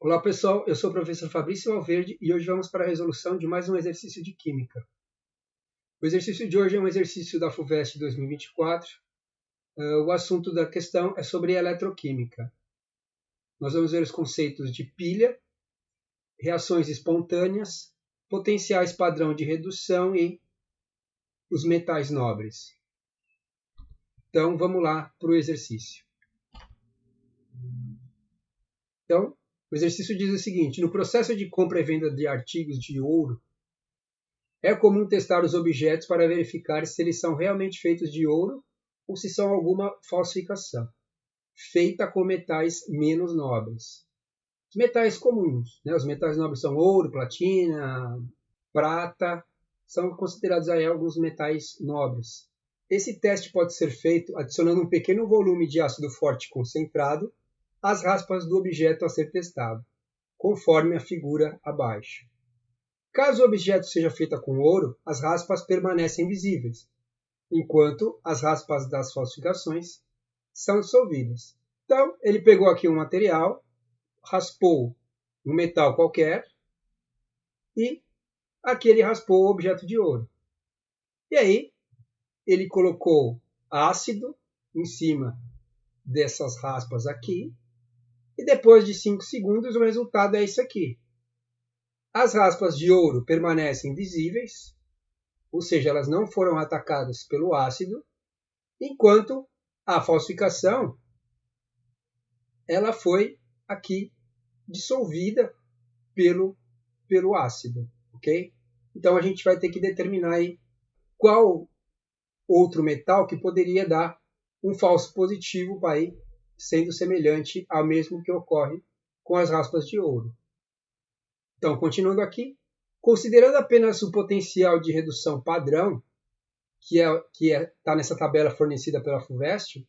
Olá pessoal, eu sou o professor Fabrício Valverde e hoje vamos para a resolução de mais um exercício de Química. O exercício de hoje é um exercício da FUVEST 2024. O assunto da questão é sobre eletroquímica. Nós vamos ver os conceitos de pilha, reações espontâneas, potenciais padrão de redução e os metais nobres. Então vamos lá para o exercício. Então, o exercício diz o seguinte: no processo de compra e venda de artigos de ouro, é comum testar os objetos para verificar se eles são realmente feitos de ouro ou se são alguma falsificação, feita com metais menos nobres. Os metais comuns, os metais nobres são ouro, platina, prata, são considerados aí alguns metais nobres. Esse teste pode ser feito adicionando um pequeno volume de ácido forte concentrado às raspas do objeto a ser testado, conforme a figura abaixo. Caso o objeto seja feito com ouro, as raspas permanecem visíveis, enquanto as raspas das falsificações são dissolvidas. Então, ele pegou aqui um material, raspou um metal qualquer e aqui ele raspou o objeto de ouro. E aí, ele colocou ácido em cima dessas raspas aqui e depois de 5 segundos o resultado é isso aqui. As raspas de ouro permanecem visíveis, ou seja, elas não foram atacadas pelo ácido, enquanto a falsificação ela foi aqui dissolvida pelo ácido, ok? Então a gente vai ter que determinar aí qual outro metal que poderia dar um falso positivo para ir sendo semelhante ao mesmo que ocorre com as raspas de ouro. Então, continuando aqui, considerando apenas o potencial de redução padrão, que está nessa tabela fornecida pela FUVEST,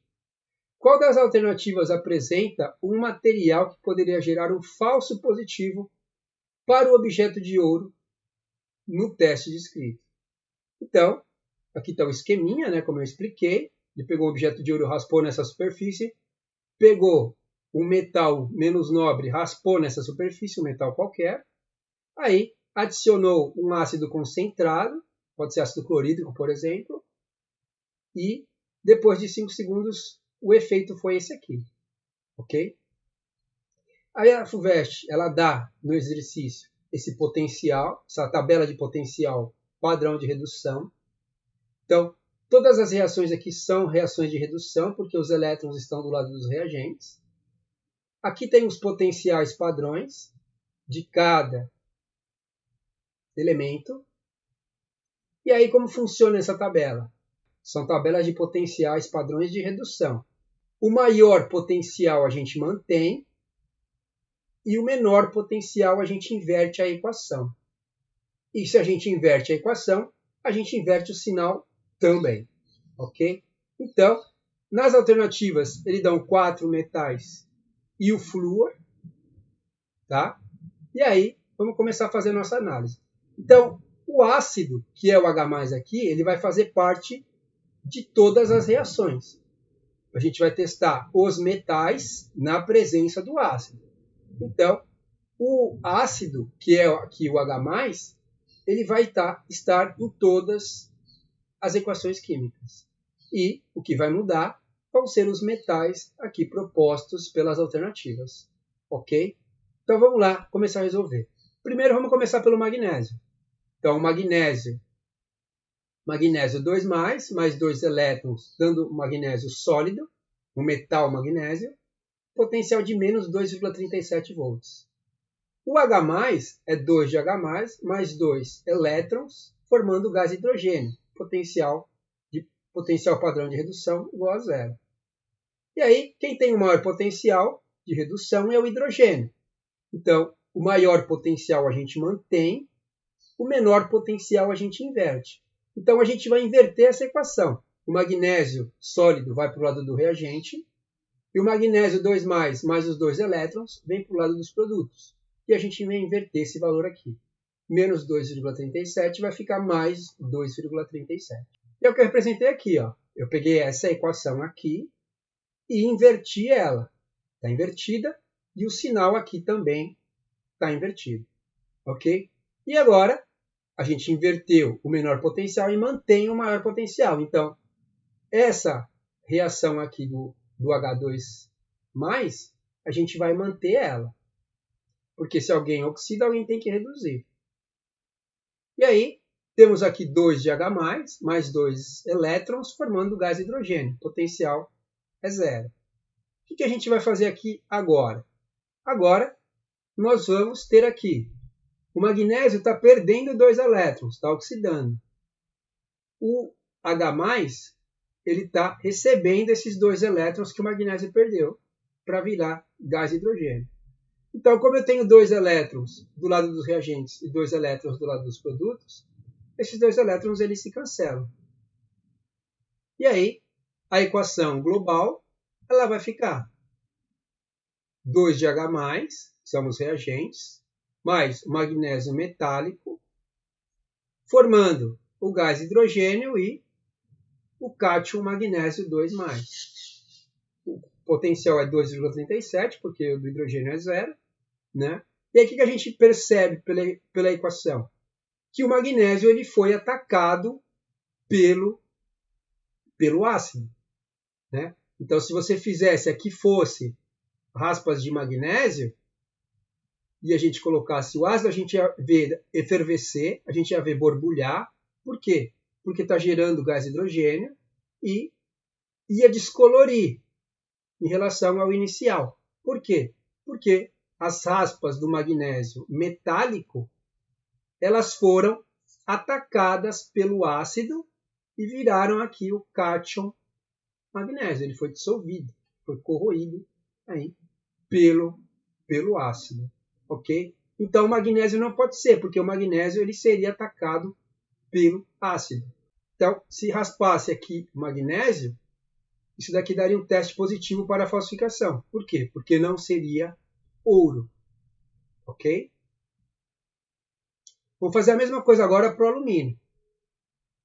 qual das alternativas apresenta um material que poderia gerar um falso positivo para o objeto de ouro no teste descrito? Então, aqui está o esqueminha, como eu expliquei. Ele pegou um objeto de ouro, raspou nessa superfície, pegou um metal menos nobre, raspou nessa superfície, um metal qualquer, aí adicionou um ácido concentrado, pode ser ácido clorídrico, por exemplo, e depois de 5 segundos o efeito foi esse aqui, ok? Aí a FUVEST, ela dá no exercício esse potencial, essa tabela de potencial padrão de redução. Então, todas as reações aqui são reações de redução, porque os elétrons estão do lado dos reagentes. Aqui tem os potenciais padrões de cada elemento. E aí, como funciona essa tabela? São tabelas de potenciais padrões de redução. O maior potencial a gente mantém e o menor potencial a gente inverte a equação. E se a gente inverte a equação, a gente inverte o sinal também. Ok? Então, nas alternativas, eles dão 4 metais e o flúor. Tá? E aí, vamos começar a fazer a nossa análise. Então, o ácido, que é o H+ aqui, ele vai fazer parte de todas as reações. A gente vai testar os metais na presença do ácido. Então, o ácido, que é aqui o H+, ele vai estar em todas as equações químicas. E o que vai mudar vão ser os metais aqui propostos pelas alternativas. Ok? Então vamos lá começar a resolver. Primeiro vamos começar pelo magnésio. Então magnésio 2+, mais 2 elétrons, dando magnésio sólido, um metal magnésio, potencial de menos 2,37 volts. O H+ é 2 de H+, mais 2 elétrons, formando o gás hidrogênio, potencial padrão de redução igual a 0. E aí, quem tem o maior potencial de redução é o hidrogênio. Então, o maior potencial a gente mantém, o menor potencial a gente inverte. Então, a gente vai inverter essa equação. O magnésio sólido vai para o lado do reagente, e o magnésio 2+, mais os 2 elétrons, vem para o lado dos produtos. E a gente vai inverter esse valor aqui. Menos 2,37 vai ficar mais 2,37. É o que eu representei aqui. Eu peguei essa equação aqui e inverti ela. Está invertida e o sinal aqui também está invertido. Ok? E agora, a gente inverteu o menor potencial e mantém o maior potencial. Então, essa reação aqui do H2+, a gente vai manter ela. Porque se alguém oxida, alguém tem que reduzir. E aí, temos aqui 2 de H+, mais 2 elétrons, formando o gás hidrogênio. Potencial é 0. O que a gente vai fazer aqui agora? Agora, nós vamos ter aqui. O magnésio está perdendo 2 elétrons, está oxidando. O H+, ele está recebendo esses 2 elétrons que o magnésio perdeu para virar gás hidrogênio. Então, como eu tenho 2 elétrons do lado dos reagentes e 2 elétrons do lado dos produtos, esses 2 elétrons eles se cancelam. E aí, a equação global ela vai ficar 2 de H+, que são os reagentes, mais o magnésio metálico, formando o gás hidrogênio e o cátion magnésio 2+. O potencial é 2,37, porque o do hidrogênio é 0. Né? E aí o que a gente percebe pela equação? Que o magnésio ele foi atacado pelo ácido. Né? Então, se você fizesse aqui fosse raspas de magnésio, e a gente colocasse o ácido, a gente ia ver efervescer, a gente ia ver borbulhar. Por quê? Porque está gerando gás hidrogênio e ia descolorir em relação ao inicial. Por quê? Porque as raspas do magnésio metálico elas foram atacadas pelo ácido e viraram aqui o cátion magnésio. Ele foi dissolvido, foi corroído aí pelo ácido. Ok? Então o magnésio não pode ser, porque o magnésio ele seria atacado pelo ácido. Então, se raspasse aqui o magnésio, isso daqui daria um teste positivo para a falsificação. Por quê? Porque não seria ouro. Ok? Vamos fazer a mesma coisa agora para o alumínio.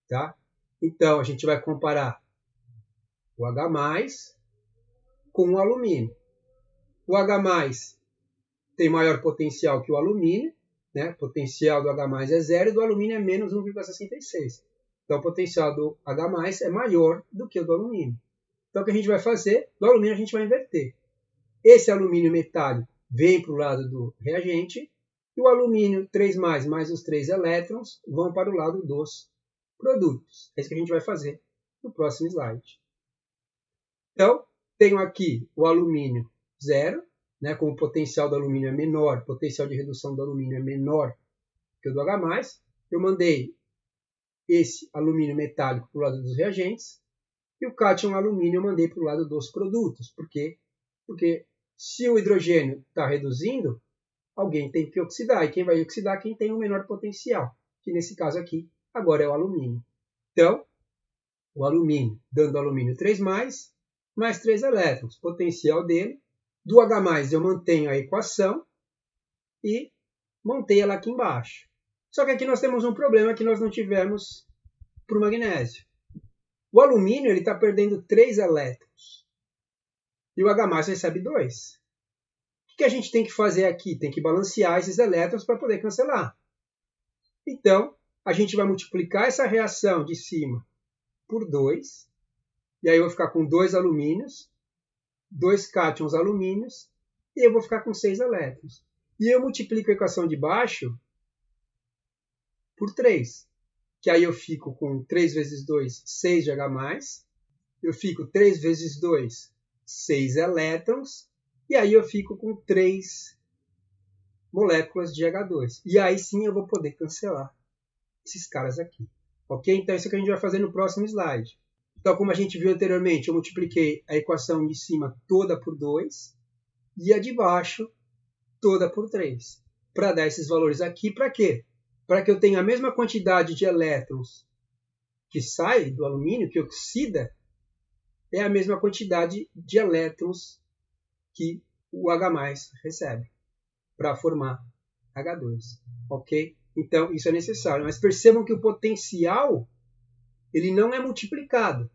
Tá? Então, a gente vai comparar o H+, com o alumínio. O H+ tem maior potencial que o alumínio, né? O potencial do H+ é 0 e do alumínio é menos 1,66. Então, o potencial do H+ é maior do que o do alumínio. Então, o que a gente vai fazer? Do alumínio a gente vai inverter. Esse alumínio metálico vem para o lado do reagente e o alumínio 3+, mais os 3 elétrons vão para o lado dos produtos. É isso que a gente vai fazer no próximo slide. Então, tenho aqui o alumínio 0, né, como o potencial do alumínio é menor, o potencial de redução do alumínio é menor que o do H+. Eu mandei esse alumínio metálico para o lado dos reagentes e o cátion alumínio eu mandei para o lado dos produtos. Por quê? Porque se o hidrogênio está reduzindo, alguém tem que oxidar. E quem vai oxidar? Quem tem o menor potencial, que nesse caso aqui agora é o alumínio. Então, o alumínio, dando alumínio 3+, mais 3 elétrons. Potencial dele. Do H+, eu mantenho a equação e montei ela aqui embaixo. Só que aqui nós temos um problema que nós não tivemos para o magnésio. O alumínio está perdendo 3 elétrons. E o H+ recebe 2. O que a gente tem que fazer aqui? Tem que balancear esses elétrons para poder cancelar. Então, a gente vai multiplicar essa reação de cima por 2. E aí eu vou ficar com 2 alumínios, 2 cátions alumínios, e eu vou ficar com 6 elétrons. E eu multiplico a equação de baixo por 3. Que aí eu fico com 3 vezes 2, 6 de H+. Eu fico 3 vezes 2, 6 elétrons. E aí eu fico com 3 moléculas de H2. E aí sim eu vou poder cancelar esses caras aqui. Ok? Então isso é o que a gente vai fazer no próximo slide. Então, como a gente viu anteriormente, eu multipliquei a equação de cima toda por 2 e a de baixo toda por 3. Para dar esses valores aqui, para quê? Para que eu tenha a mesma quantidade de elétrons que sai do alumínio, que oxida, é a mesma quantidade de elétrons que o H+ recebe para formar H2. Ok? Então, isso é necessário. Mas percebam que o potencial ele não é multiplicado.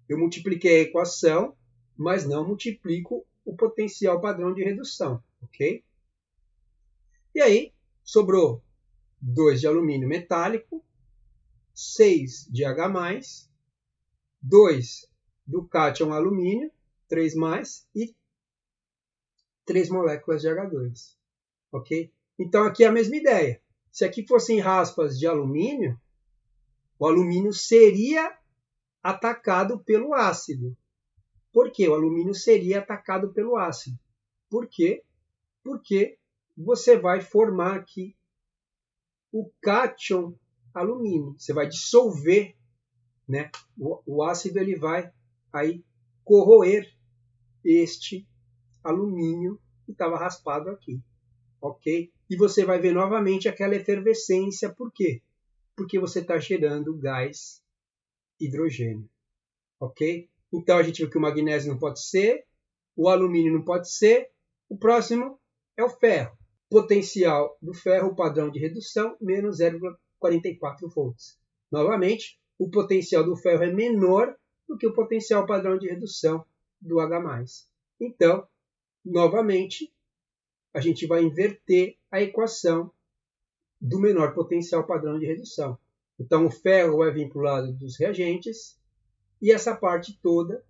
Eu multipliquei a equação, mas não multiplico o potencial padrão de redução. Ok? E aí, sobrou 2 de alumínio metálico, 6 de H+, 2 do cátion alumínio, 3+, e 3 moléculas de H2. Ok? Então aqui é a mesma ideia. Se aqui fossem raspas de alumínio, o alumínio seria atacado pelo ácido. Por que o alumínio seria atacado pelo ácido? Por quê? Porque você vai formar aqui o cátion alumínio. Você vai dissolver, né? O ácido ele vai aí corroer este alumínio que estava raspado aqui. Ok? E você vai ver novamente aquela efervescência. Por quê? Porque você está gerando gás hidrogênio. Ok? Então a gente viu que o magnésio não pode ser, o alumínio não pode ser, o próximo é o ferro. Potencial do ferro, padrão de redução, menos 0,44 volts. Novamente, o potencial do ferro é menor do que o potencial padrão de redução do H+. Então, novamente, a gente vai inverter a equação do menor potencial padrão de redução. Então, o ferro vai vir para o lado dos reagentes e essa parte toda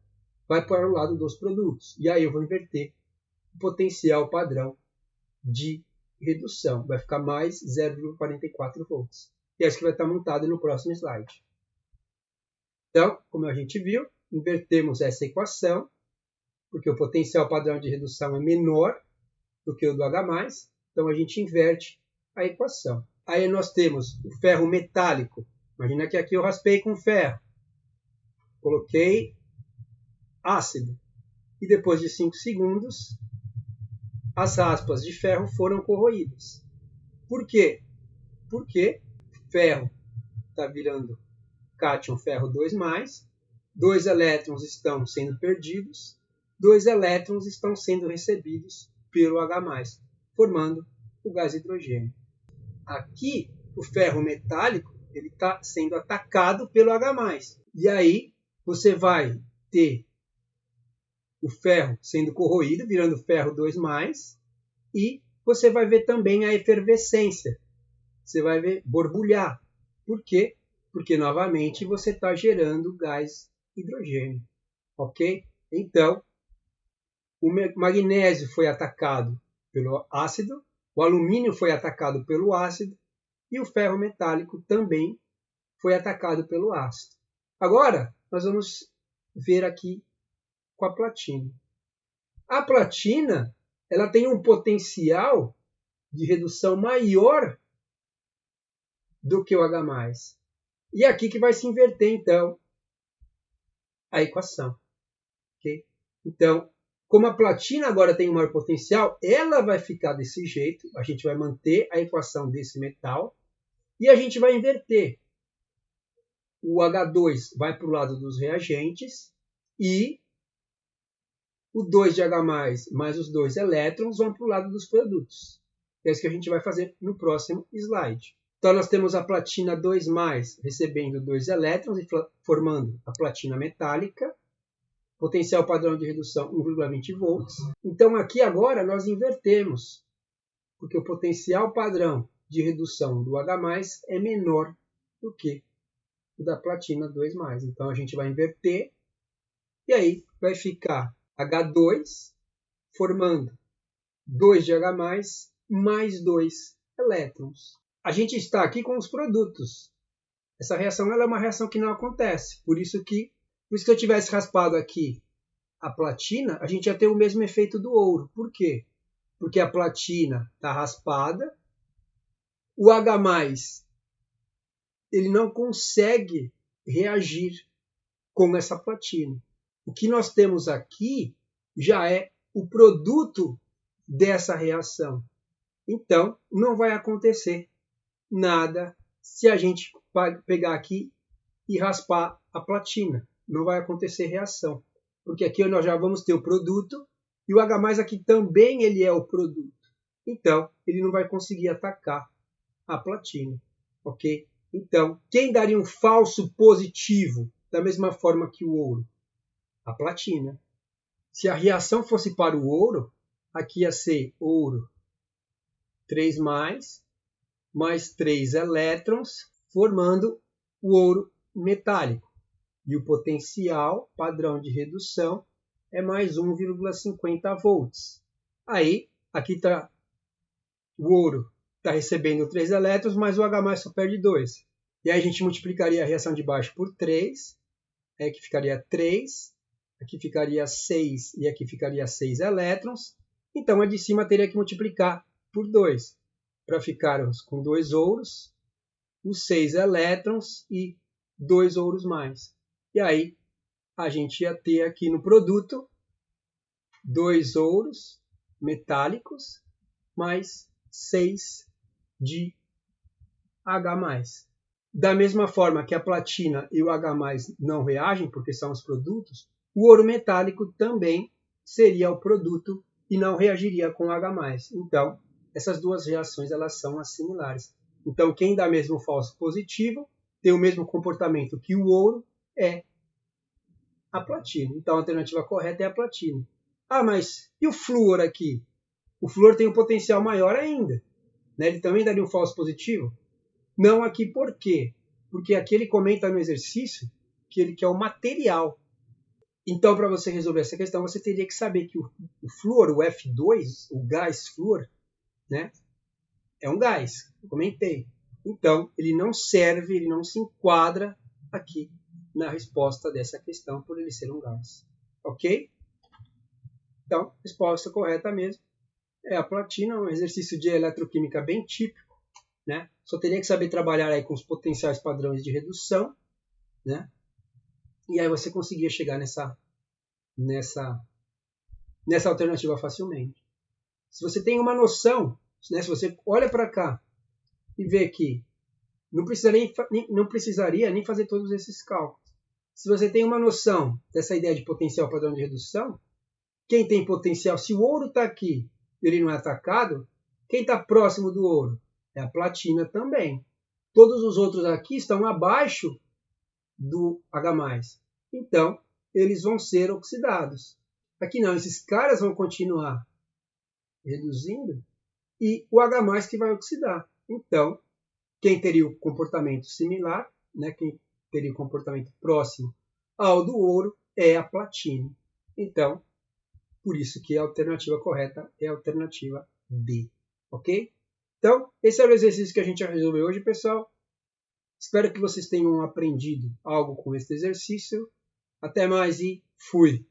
vai para o lado dos produtos. E aí eu vou inverter o potencial padrão de redução. Vai ficar mais 0,44 volts. E é isso que vai estar montado no próximo slide. Então, como a gente viu, invertemos essa equação, porque o potencial padrão de redução é menor do que o do H+, então a gente inverte a equação. Aí nós temos o ferro metálico. Imagina que aqui eu raspei com ferro. Coloquei ácido. E depois de 5 segundos, as raspas de ferro foram corroídas. Por quê? Porque ferro está virando cátion ferro 2+, 2 elétrons estão sendo perdidos, 2 elétrons estão sendo recebidos pelo H+, formando o gás hidrogênio. Aqui, o ferro metálico está sendo atacado pelo H+. E aí, você vai ter o ferro sendo corroído, virando ferro 2+, e você vai ver também a efervescência. Você vai ver borbulhar. Por quê? Porque, novamente, você está gerando gás hidrogênio. Ok? Então, o magnésio foi atacado pelo ácido, o alumínio foi atacado pelo ácido e o ferro metálico também foi atacado pelo ácido. Agora, nós vamos ver aqui com a platina. A platina ela tem um potencial de redução maior do que o H+. E é aqui que vai se inverter, então, a equação. Okay? Então, como a platina agora tem um maior potencial, ela vai ficar desse jeito. A gente vai manter a equação desse metal e a gente vai inverter. O H2 vai para o lado dos reagentes e o 2 de H+, mais os 2 elétrons vão para o lado dos produtos. É isso que a gente vai fazer no próximo slide. Então, nós temos a platina 2+, recebendo 2 elétrons e formando a platina metálica. Potencial padrão de redução 1,20 volts. Então, aqui agora nós invertemos, porque o potencial padrão de redução do H+, é menor do que o da platina 2+. Então, a gente vai inverter e aí vai ficar H2 formando 2 de H+, mais 2 elétrons. A gente está aqui com os produtos. Essa reação ela é uma reação que não acontece. Por isso que eu tivesse raspado aqui a platina, a gente ia ter o mesmo efeito do ouro. Por quê? Porque a platina está raspada, o H+, ele não consegue reagir com essa platina. O que nós temos aqui já é o produto dessa reação. Então, não vai acontecer nada se a gente pegar aqui e raspar a platina. Não vai acontecer reação. Porque aqui nós já vamos ter o produto e o H+ aqui também ele é o produto. Então, ele não vai conseguir atacar a platina. Ok? Então, quem daria um falso positivo da mesma forma que o ouro? A platina. Se a reação fosse para o ouro, aqui ia ser ouro 3 mais 3 elétrons, formando o ouro metálico. E o potencial padrão de redução é mais 1,50 volts. Aí, aqui está o ouro, está recebendo 3 elétrons, mas o H+ só perde 2. E aí a gente multiplicaria a reação de baixo por 3, aqui ficaria 3, aqui ficaria 6 e aqui ficaria 6 elétrons. Então a de cima teria que multiplicar por 2, para ficarmos com 2 ouros, os 6 elétrons e 2 ouros mais. E aí a gente ia ter aqui no produto 2 ouros metálicos mais 6 de H+. Da mesma forma que a platina e o H+ não reagem, porque são os produtos, o ouro metálico também seria o produto e não reagiria com o H+. Então, essas duas reações elas são assimilares. Então, quem dá mesmo falso positivo tem o mesmo comportamento que o ouro é a platina. Então, a alternativa correta é a platina. Ah, mas e o flúor aqui? O flúor tem um potencial maior ainda. Né? Ele também daria um falso positivo? Não aqui por quê? Porque aqui ele comenta no exercício que ele quer o material. Então, para você resolver essa questão, você teria que saber que o flúor, o F2, o gás flúor, né, é um gás, eu comentei. Então, ele não serve, ele não se enquadra aqui na resposta dessa questão por ele ser um gás. Ok? Então, a resposta correta mesmo é a platina, um exercício de eletroquímica bem típico. Né? Só teria que saber trabalhar aí com os potenciais padrões de redução, né? E aí você conseguia chegar nessa alternativa facilmente. Se você tem uma noção, né? Se você olha para cá e vê que não precisaria nem fazer todos esses cálculos. Se você tem uma noção dessa ideia de potencial padrão de redução, quem tem potencial, se o ouro está aqui e ele não é atacado, quem está próximo do ouro? É a platina também. Todos os outros aqui estão abaixo do H+. Então, eles vão ser oxidados. Aqui não, esses caras vão continuar reduzindo e o H+ que vai oxidar. Então, quem teria o comportamento similar, né, quem teria o comportamento próximo ao do ouro é a platina. Então, por isso que a alternativa correta é a alternativa D. Ok? Então, esse é o exercício que a gente vai resolver hoje, pessoal. Espero que vocês tenham aprendido algo com esse exercício. Até mais e fui!